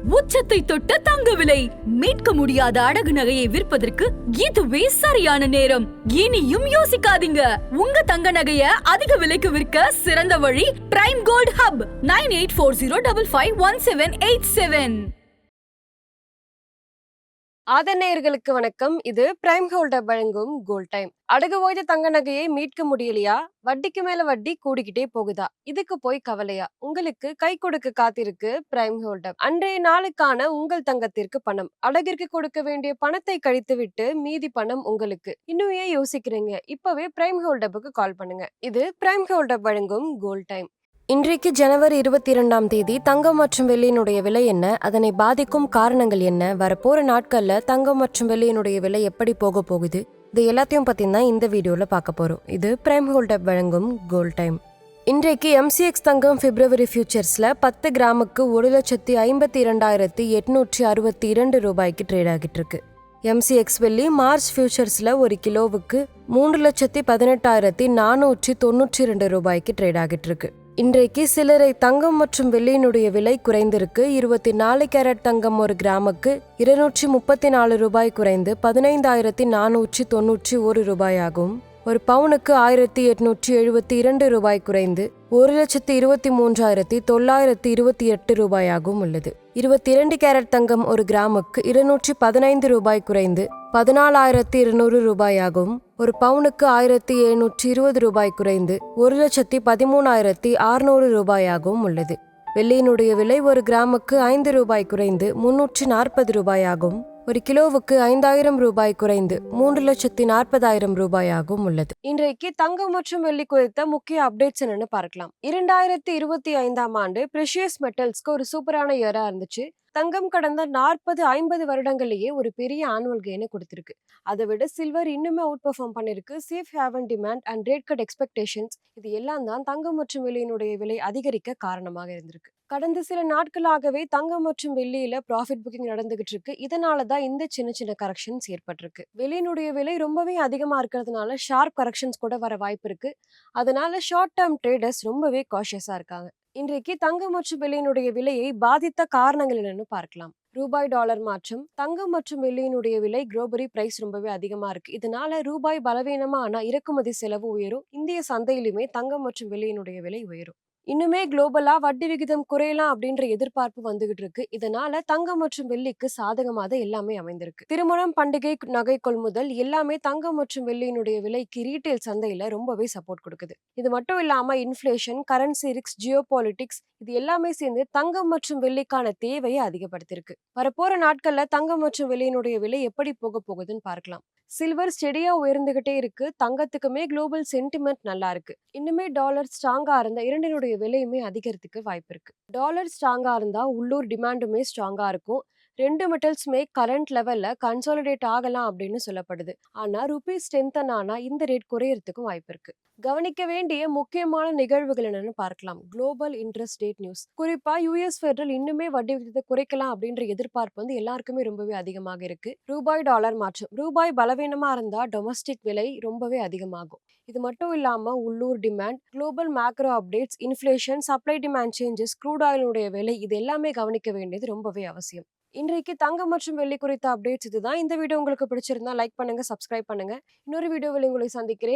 உச்சத்தை தொட்ட தங்க விலை மீட்க முடியாத அடகு நகையை விற்பதற்கு இதுவே சரியான நேரம். இனியும் யோசிக்காதீங்க. உங்க தங்க நகைய அதிக விலைக்கு விற்க சிறந்த வழி பிரைம் கோல்ட் ஹப் 9840551787. ஆதரநேயர்களுக்கு வணக்கம். இது பிரைம் கோல்ட் வழங்கும் கோல்ட் டைம். அடகு ஓய்ந்த தங்க நகையை மீட்க முடியலையா? வட்டிக்கு மேல வட்டி கூடிக்கிட்டே போகுதா? இதுக்கு போய் கவலையா? உங்களுக்கு கை கொடுக்க காத்திருக்கு பிரைம் கோல்ட். அன்றைய நாளுக்கான உங்கள் தங்கத்திற்கு பணம், அடகிற்கு கொடுக்க வேண்டிய பணத்தை கழித்து விட்டு மீதி பணம் உங்களுக்கு. இன்னும் ஏன் யோசிக்கிறீங்க? இப்பவே பிரைம் கோல்ட் கால் பண்ணுங்க. இது பிரைம் கோல்ட் வழங்கும் கோல்ட் டைம். இன்றைக்கு ஜனவரி 22ஆம் தேதி தங்கம் மற்றும் வெள்ளியினுடைய விலை என்ன, அதனை பாதிக்கும் காரணங்கள் என்ன, வரப்போற நாட்கள்ல தங்கம் மற்றும் வெள்ளியினுடைய விலை எப்படி போக போகுது, இது எல்லாத்தையும் பத்தி தான் இந்த வீடியோல பார்க்க போறோம். இது பிரைம் கோல்ட் வழங்கும் கோல்ட் டைம். இன்றைக்கு MCX தங்கம் பிப்ரவரி ஃபியூச்சர்ஸ்ல 10 கிராமுக்கு 1,52,862 ரூபாய்க்கு ட்ரேட் ஆகிட்டு இருக்கு. MCX வெள்ளி மார்ச் ஃபியூச்சர்ஸ்ல ஒரு கிலோவுக்கு 3,18,492 ரூபாய்க்கு ட்ரேட் ஆகிட்டு இருக்கு. இன்றைக்கு சிலரை தங்கம் மற்றும் வெள்ளியினுடைய விலை குறைந்திருக்கு. 24 கேரட் தங்கம் ஒரு கிராமுக்கு 234 ரூபாய் குறைந்து 15,491 ரூபாயாகும். ஒரு பவுனுக்கு 1,872 ரூபாய் குறைந்து 1,23,928 ரூபாயாகவும் உள்ளது. 22 கேரட் தங்கம் ஒரு கிராமுக்கு 215 ரூபாய் குறைந்து 14,200 ரூபாயாகவும், ஒரு பவுனுக்கு 1,720 ரூபாய் குறைந்து 1,13,600 ரூபாயாகவும் உள்ளது. வெள்ளியினுடைய விலை ஒரு கிராமுக்கு 5 ரூபாய் குறைந்து 340 ரூபாயாகவும், ஒரு கிலோவுக்கு 5,000 ரூபாய் குறைந்து 3,40,000 ரூபாயாகவும் உள்ளது. இன்றைக்கு தங்கம் மற்றும் வெள்ளி குறித்த முக்கிய அப்டேட்ஸ் என்னன்னு பார்க்கலாம். 2025ஆம் ஆண்டு பிரஷியஸ் மெட்டல்ஸ்க்கு ஒரு சூப்பரான இயரா இருந்துச்சு. தங்கம் கடந்த 40-50 வருடங்கள்லயே ஒரு பெரிய ஆனுவல் கெயினை கொடுத்திருக்கு. அதை விட சில்வர் இன்னுமே அவுட் பெர்ஃபார்ம் பண்ணிருக்கு. Safe heaven demand and rate cut expectations, இது எல்லாம் தான் தங்கம் மற்றும் வெள்ளியினுடைய விலை அதிகரிக்க காரணமாக இருந்திருக்கு. கடந்த சில நாட்களாகவே தங்கம் மற்றும் வெள்ளியில ப்ராஃபிட் புக்கிங் நடந்துகிட்டு இருக்கு. இதனாலதான் இந்த சின்ன சின்ன கரெக்ஷன்ஸ் ஏற்பட்டிருக்கு. வெள்ளியினுடைய விலை ரொம்பவே அதிகமா இருக்கிறதுனால ஷார்ப் கரெக்ஷன்ஸ் கூட வர வாய்ப்பு இருக்கு. அதனால ஷார்ட் டேர்ம் ட்ரேடர்ஸ் ரொம்பவே காஷியஸா இருக்காங்க. இன்றைக்கு தங்கம் மற்றும் வெள்ளியினுடைய விலையை பாதித்த காரணங்கள் என்னன்னு பார்க்கலாம். ரூபாய் டாலர் மாற்றம். தங்கம் மற்றும் வெள்ளியினுடைய விலை குளோபலி பிரைஸ் ரொம்பவே அதிகமா இருக்கு. இதனால ரூபாய் பலவீனமா ஆனா இறக்குமதி செலவு உயரும். இந்திய சந்தையிலுமே தங்கம் மற்றும் வெள்ளியினுடைய விலை உயரும். இன்னுமே குளோபலா வட்டி விகிதம் குறையலாம் அப்படின்ற எதிர்பார்ப்பு வந்துகிட்டு இருக்கு. இதனால தங்கம் மற்றும் வெள்ளிக்கு சாதகமாக எல்லாமே அமைந்திருக்கு. திருமணம், பண்டிகை, நகை கொள்முதல் எல்லாமே தங்கம் மற்றும் வெள்ளியினுடைய விலைக்கு ரீட்டைல் சந்தையில ரொம்பவே சப்போர்ட் கொடுக்குது. இது மட்டும் இல்லாம இன்ஃபிளேஷன், கரன்சி ரிஸ்க், ஜியோபாலிட்டிக்ஸ், இது எல்லாமே சேர்ந்து தங்கம் மற்றும் வெள்ளிக்கான தேவையை அதிகப்படுத்திருக்கு. வரப்போற நாட்கள்ல தங்கம் மற்றும் வெள்ளியினுடைய விலை எப்படி போக போகுதுன்னு பார்க்கலாம். சில்வர் ஸ்டெடியா உயர்ந்துகிட்டே இருக்கு. தங்கத்துக்குமே குளோபல் சென்டிமெண்ட் நல்லா இருக்கு. இன்னுமே டாலர் ஸ்ட்ராங்கா இருந்தா இரண்டினுடைய விலையுமே அதிகரித்துக்கு வாய்ப்பு இருக்கு. டாலர் ஸ்ட்ராங்கா இருந்தா உள்ளூர் டிமாண்டுமே ஸ்ட்ராங்கா இருக்கும். ரெண்டு மெட்டல்ஸுமே கரண்ட் லெவல்ல கன்சாலிடேட் ஆகலாம் அப்படின்னு சொல்லப்படுது. ஆனா ருபீ ஸ்ட்ரென்தன் ஆனா இந்த ரேட் குறையறதுக்கும் வாய்ப்பு இருக்கு. கவனிக்க வேண்டிய முக்கியமான நிகழ்வுகள் என்னன்னு பார்க்கலாம். Global interest rate news. குறிப்பா US ஃபெடரல் இன்னுமே வட்டி விகிதத்தை குறைக்கலாம் அப்படின்ற எதிர்பார்ப்பு வந்து எல்லாருக்குமே ரொம்பவே அதிகமாக இருக்கு. ரூபாய் டாலர் மாற்றம். ரூபாய் பலவீனமா இருந்தா டொமஸ்டிக் விலை ரொம்பவே அதிகமாகும். இது மட்டும் இல்லாம உள்ளூர் demand, global macro updates, inflation, supply demand changes, crude ஆயிலுடைய விலை, இது எல்லாமே கவனிக்க வேண்டியது ரொம்பவே அவசியம். இன்றைக்கு தங்கம் மற்றும் வெள்ளி குறித்த அப்டேட்ஸ் இதுதான். இந்த வீடியோ உங்களுக்கு பிடிச்சிருந்தா லைக் பண்ணுங்க, சப்ஸ்கிரைப் பண்ணுங்க. இன்னொரு வீடியோவில் உங்களை சந்திக்கிறேன்.